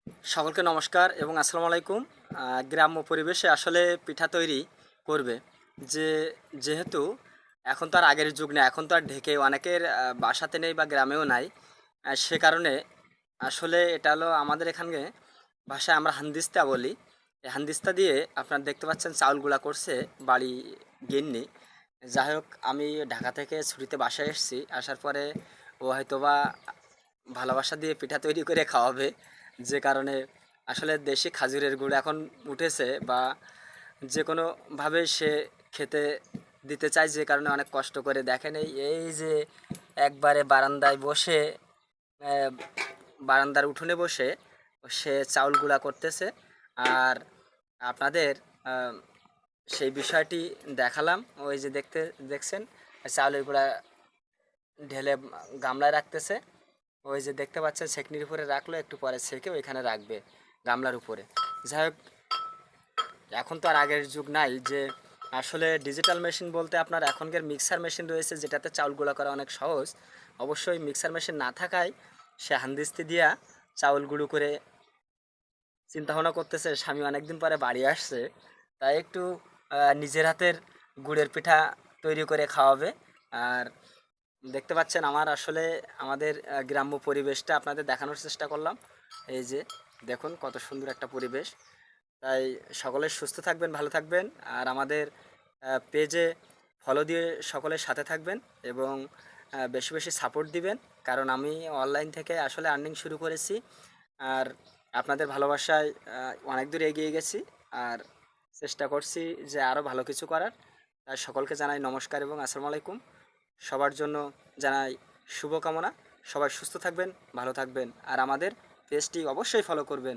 সকলকে নমস্কার এবং আসসালামু আলাইকুম। গ্রাম্য পরিবেশে আসলে পিঠা তৈরি করবে যে যেহেতু এখন তো আর আগের যুগ নেই, এখন তো আর ঢেকে অনেকের বাসাতে নেই বা গ্রামেও নাই। সে কারণে আসলে এটা হলো আমাদের এখানে ভাষায় আমরা হান্দিস্তা বলি। এই হান্দিস্তা দিয়ে আপনারা দেখতে পাচ্ছেন চাউল গুঁড়া করছে বাড়ি গিন্নি। যাই হোক, আমি ঢাকা থেকে ছুটিতে বাসায় এসেছি, আসার পরে ও হয়তোবা ভালোবাসা দিয়ে পিঠা তৈরি করে খাওয়াবে। যে কারণে আসলে দেশি খাজুরের গুড় এখন উঠেছে বা যে কোনোভাবে সে খেতে দিতে চায়, যে কারণে অনেক কষ্ট করে দেখেন এই যে একবারে বারান্দায় বসে, আহ, বারান্দার উঠোনে বসে সে চাউল গুঁড়া করতেছে। আর আপনাদের আহ, সেই বিষয়টি দেখালাম। ওই যে দেখছেন চাউলের গুঁড়া ঢেলে গামলায় রাখতেছে। ওই যে দেখতে পাচ্ছেন ছেঁকনির উপরে রাখলো, একটু পরে ছেঁকে ওইখানে রাখবে গামলার উপরে। যাই হোক, এখন তো আর আগের যুগ নাই যে আসলে ডিজিটাল মেশিন বলতে আপনার এখনকার মিক্সার মেশিন রয়েছে, যেটাতে চাউল গুঁড়া করা অনেক সহজ। অবশ্যই মিক্সার মেশিন না থাকায় সে হান্দিস্তি দিয়া চাউল গুঁড়ো করে চিন্তা ভাবনা করতেছে স্বামী অনেকদিন পরে বাড়ি আসছে, তাই একটু নিজের হাতের গুড়ের পিঠা তৈরি করে খাওয়াবে। আর দেখতে পাচ্ছেন আমার আসলে আমাদের গ্রাম্য পরিবেশটা আপনাদের দেখানোর চেষ্টা করলাম। এই যে দেখুন কত সুন্দর একটা পরিবেশ। তাই সকলে সুস্থ থাকবেন, ভালো থাকবেন। আর আমাদের পেজে ফলো দিয়ে সকলের সাথে থাকবেন এবং বেশি বেশি সাপোর্ট দিবেন। কারণ আমি অনলাইন থেকে আসলে আর্নিং শুরু করেছি। আর আপনাদের ভালোবাসায় অনেক দূর এগিয়ে গেছি। আর চেষ্টা করছি যে আরও ভালো কিছু করার। তাই সকলকে জানাই নমস্কার এবং আসসালামু আলাইকুম। সবার জন্য জানাই শুভকামনা। সবাই সুস্থ থাকবেন, ভালো থাকবেন, আর আমাদের পেজটি অবশ্যই ফলো করবেন।